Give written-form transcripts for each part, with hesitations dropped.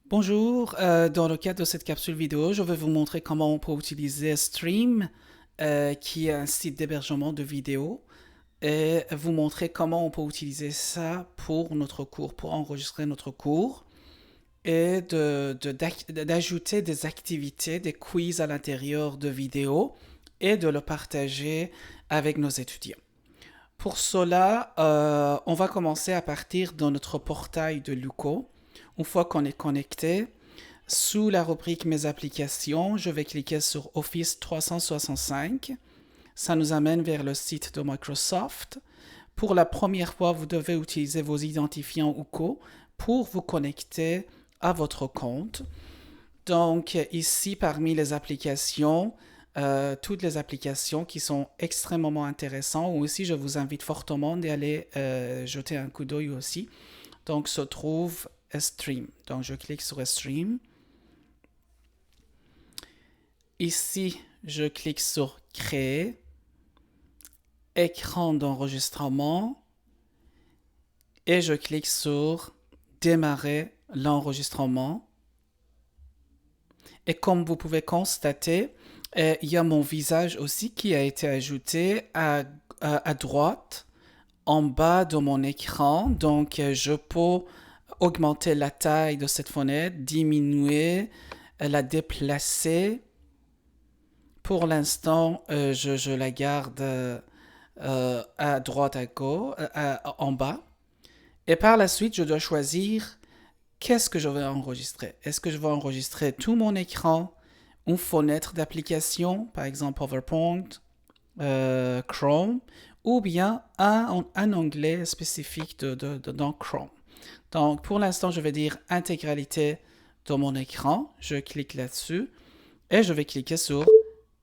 Bonjour, dans le cadre de cette capsule vidéo, je vais vous montrer comment on peut utiliser Stream, qui est un site d'hébergement de vidéos, et vous montrer comment on peut utiliser ça pour notre cours, pour enregistrer notre cours, et d'ajouter des activités, des quiz à l'intérieur de vidéos, et de le partager avec nos étudiants. Pour cela, on va commencer à partir de notre portail de Luco. Une fois qu'on est connecté, sous la rubrique Mes applications, je vais cliquer sur Office 365. Ça nous amène vers le site de Microsoft. Pour la première fois, vous devez utiliser vos identifiants UCO pour vous connecter à votre compte. Donc ici, parmi les applications, toutes les applications qui sont extrêmement intéressantes, ou aussi je vous invite fortement d'aller jeter un coup d'œil aussi. Donc se trouve Stream. Donc je clique sur Stream. Ici, je clique sur Créer, écran d'enregistrement, et je clique sur Démarrer l'enregistrement. Et comme vous pouvez constater, il y a mon visage aussi qui a été ajouté à droite, en bas de mon écran. Donc, je peux augmenter la taille de cette fenêtre, diminuer, la déplacer. Pour l'instant, je la garde à droite, à gauche, en bas. Et par la suite, je dois choisir qu'est-ce que je vais enregistrer. Est-ce que je vais enregistrer tout mon écran, une fenêtre d'application, par exemple PowerPoint, Chrome, ou bien un onglet spécifique dans Chrome. Donc, pour l'instant, je vais dire intégralité de mon écran. Je clique là-dessus et je vais cliquer sur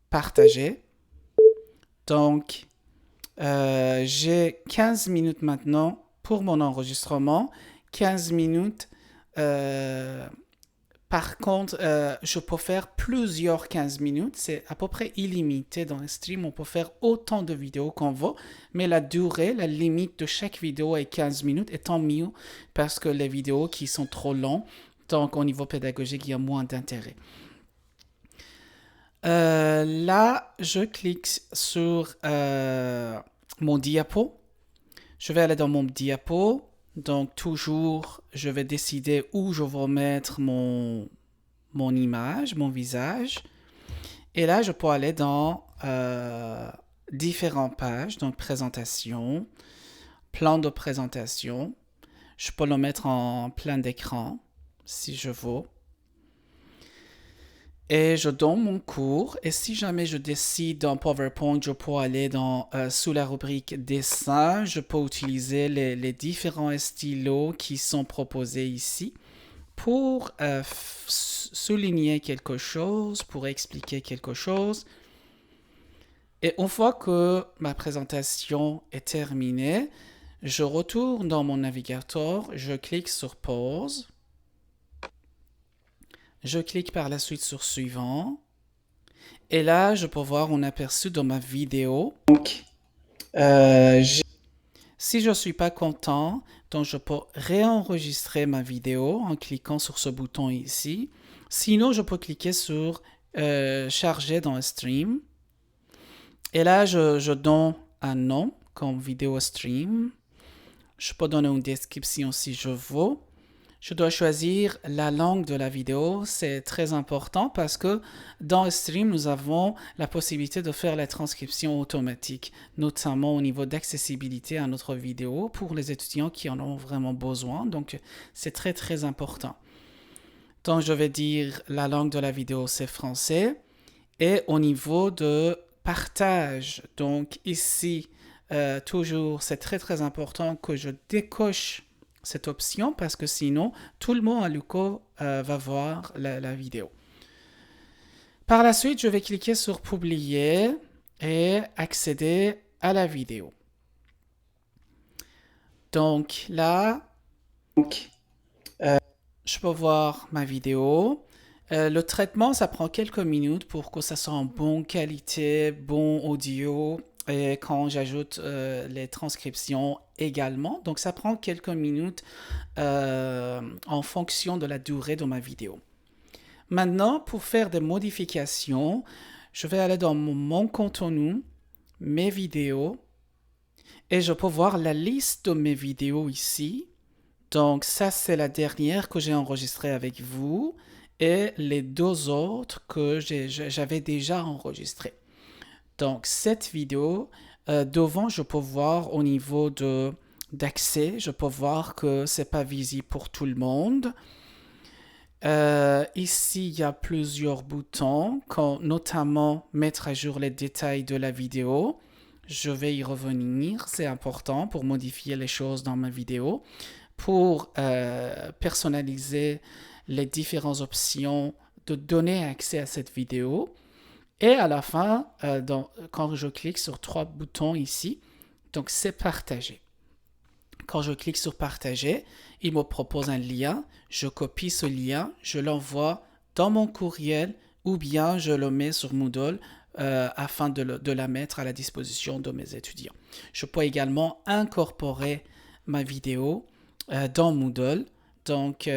partager. Donc, j'ai 15 minutes maintenant pour mon enregistrement. 15 minutes. Par contre, je peux faire plusieurs 15 minutes. C'est à peu près illimité dans le stream. On peut faire autant de vidéos qu'on veut. Mais la durée, la limite de chaque vidéo est 15 minutes. Et tant mieux parce que les vidéos qui sont trop longues, donc au niveau pédagogique, il y a moins d'intérêt. Là, je clique sur mon diapo. Je vais aller dans mon diapo. Donc, toujours, je vais décider où je vais mettre mon image, mon visage. Et là, je peux aller dans différentes pages. Donc, présentation, plan de présentation. Je peux le mettre en plein d'écran, si je veux. Et je donne mon cours. Et si jamais je décide dans PowerPoint, je peux aller sous la rubrique dessin. Je peux utiliser les différents stylos qui sont proposés ici pour souligner quelque chose, pour expliquer quelque chose. Et une fois que ma présentation est terminée, je retourne dans mon navigateur, je clique sur pause. Je clique par la suite sur suivant. Et là, je peux voir un aperçu de ma vidéo. Donc, si je ne suis pas content, donc je peux réenregistrer ma vidéo en cliquant sur ce bouton ici. Sinon, je peux cliquer sur charger dans le stream. Et là, je donne un nom comme vidéo stream. Je peux donner une description si je veux. Je dois choisir la langue de la vidéo, c'est très important parce que dans le stream, nous avons la possibilité de faire la transcription automatique, notamment au niveau d'accessibilité à notre vidéo pour les étudiants qui en ont vraiment besoin. Donc, c'est très, très important. Donc, je vais dire la langue de la vidéo, c'est français. Et au niveau de partage, donc ici, toujours, c'est très, très important que je décoche cette option parce que sinon, tout le monde à Luco va voir la vidéo. Par la suite, je vais cliquer sur Publier et accéder à la vidéo. Donc là, je peux voir ma vidéo. Le traitement, ça prend quelques minutes pour que ça soit en bonne qualité, bon audio et quand j'ajoute les transcriptions également. Donc ça prend quelques minutes en fonction de la durée de ma vidéo. Maintenant, pour faire des modifications, je vais aller dans mon contenu, mes vidéos, et je peux voir la liste de mes vidéos ici. Donc ça, c'est la dernière que j'ai enregistrée avec vous et les deux autres que j'avais déjà enregistrées. Donc cette vidéo, devant, je peux voir au niveau d'accès, je peux voir que c'est pas visible pour tout le monde. Ici, il y a plusieurs boutons, notamment mettre à jour les détails de la vidéo. Je vais y revenir, c'est important pour modifier les choses dans ma vidéo, pour personnaliser les différentes options de donner accès à cette vidéo. Et à la fin, quand je clique sur 3 boutons ici, donc c'est partager. Quand je clique sur partager, il me propose un lien. Je copie ce lien, je l'envoie dans mon courriel ou bien je le mets sur Moodle afin de la mettre à la disposition de mes étudiants. Je peux également incorporer ma vidéo dans Moodle. Donc,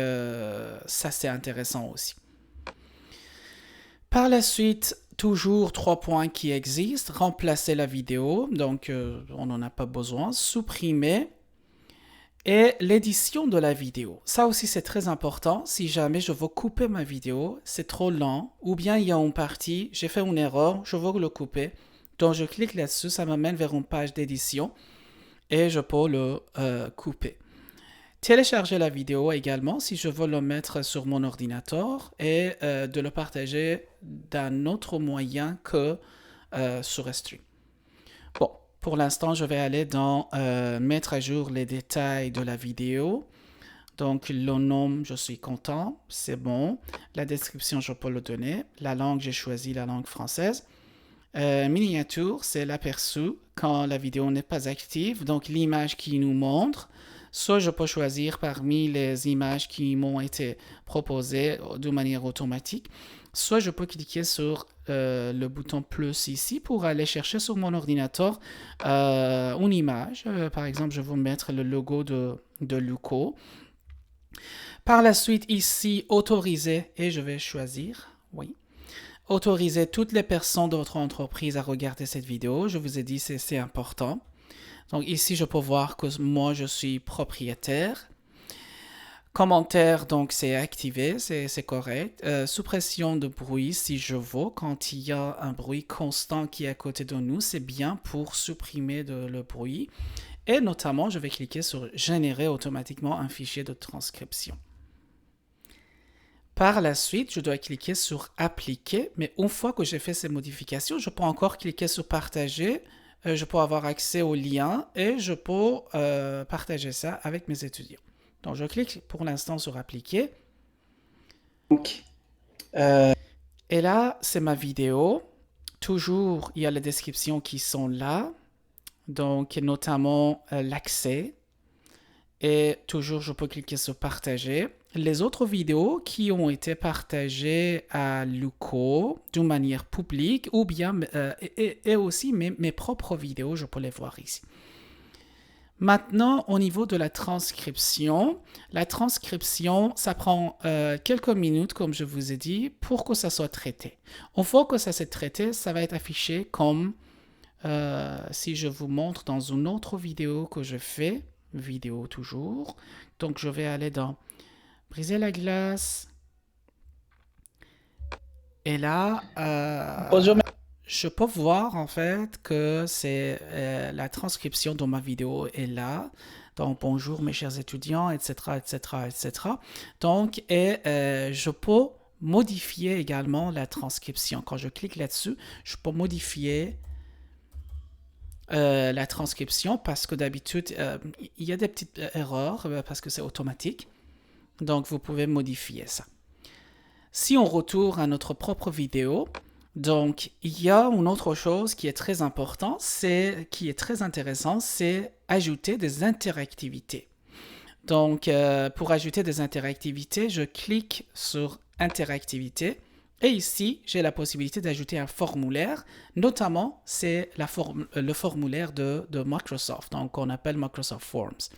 ça, c'est intéressant aussi. Par la suite, toujours 3 points qui existent. Remplacer la vidéo, donc on n'en a pas besoin. Supprimer. Et l'édition de la vidéo. Ça aussi, c'est très important. Si jamais je veux couper ma vidéo, c'est trop lent, ou bien il y a une partie, j'ai fait une erreur, je veux le couper. Donc, je clique là-dessus, ça m'amène vers une page d'édition et je peux le couper. Télécharger la vidéo également si je veux le mettre sur mon ordinateur et de le partager d'un autre moyen que sur Stream. Bon. Pour l'instant, je vais aller dans mettre à jour les détails de la vidéo. Donc, le nom, je suis content, c'est bon. La description, je peux le donner. La langue, j'ai choisi la langue française. Miniature, c'est l'aperçu quand la vidéo n'est pas active. Donc, l'image qui nous montre. Soit je peux choisir parmi les images qui m'ont été proposées de manière automatique. Soit je peux cliquer sur le bouton plus ici pour aller chercher sur mon ordinateur une image. Par exemple, je vais mettre le logo de Luco. Par la suite, ici, autoriser, et je vais choisir, oui. Autoriser toutes les personnes de votre entreprise à regarder cette vidéo. Je vous ai dit, c'est important. Donc ici, je peux voir que moi, je suis propriétaire. Commentaire, donc c'est activé, c'est correct. Suppression de bruit, si je veux, quand il y a un bruit constant qui est à côté de nous, c'est bien pour supprimer le bruit. Et notamment, je vais cliquer sur générer automatiquement un fichier de transcription. Par la suite, je dois cliquer sur appliquer, mais une fois que j'ai fait ces modifications, je peux encore cliquer sur partager. Je peux avoir accès au lien et je peux partager ça avec mes étudiants. Donc, je clique pour l'instant sur appliquer. Et là, c'est ma vidéo. Toujours, il y a les descriptions qui sont là. Donc, notamment l'accès. Et toujours, je peux cliquer sur partager. Les autres vidéos qui ont été partagées à Luco d'une manière publique ou bien et aussi mes propres vidéos, je peux les voir ici. Maintenant, au niveau de la transcription, ça prend quelques minutes, comme je vous ai dit, pour que ça soit traité. Une fois que ça s'est traité, ça va être affiché comme si je vous montre dans une autre vidéo que je fais, vidéo toujours. Donc, je vais aller dans briser la glace. Et là, je peux voir en fait que c'est la transcription de ma vidéo est là. Donc, bonjour mes chers étudiants, etc., etc., etc. Donc, je peux modifier également la transcription. Quand je clique là-dessus, je peux modifier la transcription parce que d'habitude, il y a des petites erreurs parce que c'est automatique. Donc, vous pouvez modifier ça. Si on retourne à notre propre vidéo, donc il y a une autre chose qui est très importante, qui est très intéressant, c'est ajouter des interactivités. Donc, pour ajouter des interactivités, je clique sur interactivité. Et ici, j'ai la possibilité d'ajouter un formulaire, notamment c'est le formulaire de Microsoft, donc on appelle Microsoft Forms.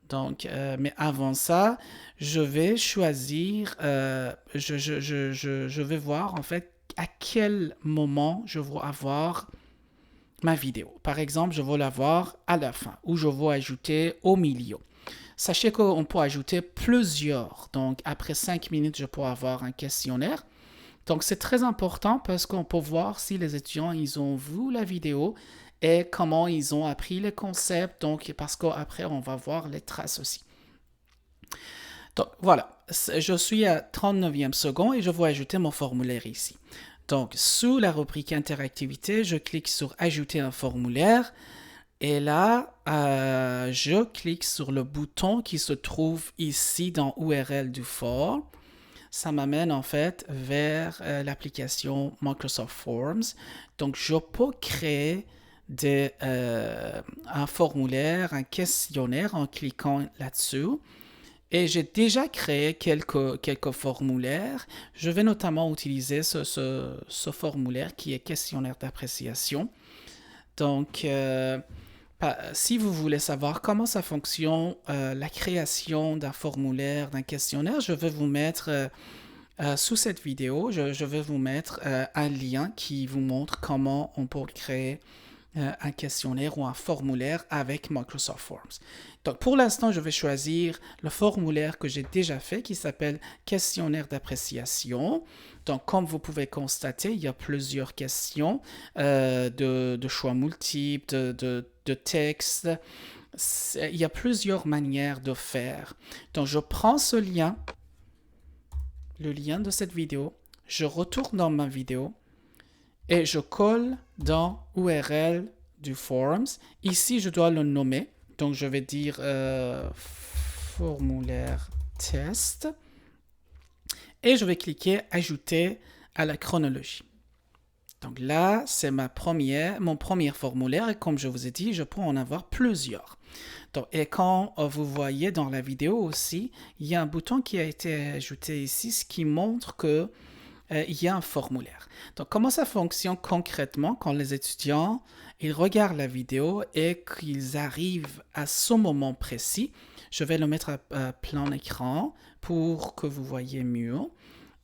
Donc, mais avant ça, je vais choisir, je vais voir en fait à quel moment je vais avoir ma vidéo. Par exemple, je vais l'avoir à la fin ou je vais ajouter au milieu. Sachez qu'on peut ajouter plusieurs. Donc, après 5 minutes, je peux avoir un questionnaire. Donc, c'est très important parce qu'on peut voir si les étudiants, ils ont vu la vidéo et comment ils ont appris les concepts. Donc, parce qu'après, on va voir les traces aussi. Donc, voilà. Je suis à 39e seconde et je vais ajouter mon formulaire ici. Donc, sous la rubrique interactivité, je clique sur ajouter un formulaire. Et là, je clique sur le bouton qui se trouve ici dans URL du form. Ça m'amène en fait vers l'application Microsoft Forms. Donc, je peux créer un formulaire, un questionnaire en cliquant là-dessus. Et j'ai déjà créé quelques formulaires. Je vais notamment utiliser ce formulaire qui est questionnaire d'appréciation. Donc, si vous voulez savoir comment ça fonctionne, la création d'un formulaire, d'un questionnaire, je vais vous mettre sous cette vidéo, je vais vous mettre un lien qui vous montre comment on peut créer un questionnaire ou un formulaire avec Microsoft Forms. Donc, pour l'instant, je vais choisir le formulaire que j'ai déjà fait qui s'appelle questionnaire d'appréciation. Donc, comme vous pouvez constater, il y a plusieurs questions de choix multiples, de texte. Il y a plusieurs manières de faire. Donc, je prends ce lien, le lien de cette vidéo, je retourne dans ma vidéo et je colle dans URL du Forms. Ici, je dois le nommer. Donc, je vais dire formulaire test. Et je vais cliquer ajouter à la chronologie. Donc là, c'est mon premier formulaire. Et comme je vous ai dit, je peux en avoir plusieurs. Donc, et quand vous voyez dans la vidéo aussi, il y a un bouton qui a été ajouté ici, ce qui montre que il y a un formulaire. Donc, comment ça fonctionne concrètement quand les étudiants ils regardent la vidéo et qu'ils arrivent à ce moment précis? Je vais le mettre à plein écran pour que vous voyez mieux.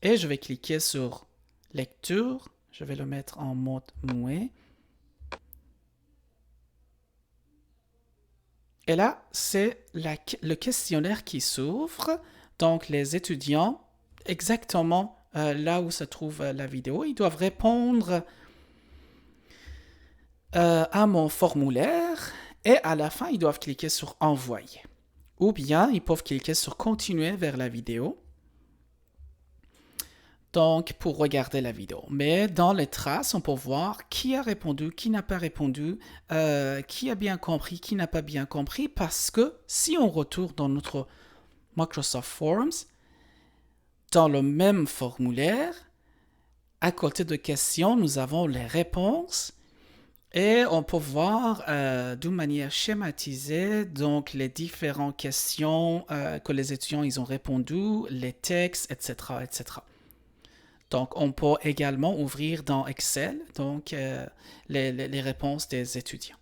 Et je vais cliquer sur lecture. Je vais le mettre en mode muet. Et là, c'est le questionnaire qui s'ouvre. Donc, les étudiants, exactement là où se trouve la vidéo, ils doivent répondre à mon formulaire et à la fin, ils doivent cliquer sur envoyer. Ou bien, ils peuvent cliquer sur continuer vers la vidéo. Donc, pour regarder la vidéo. Mais dans les traces, on peut voir qui a répondu, qui n'a pas répondu, qui a bien compris, qui n'a pas bien compris, parce que si on retourne dans notre Microsoft Forms, dans le même formulaire, à côté de questions, nous avons les réponses et on peut voir d'une manière schématisée donc les différentes questions que les étudiants ils ont répondu, les textes, etc., etc. Donc, on peut également ouvrir dans Excel donc, les réponses des étudiants.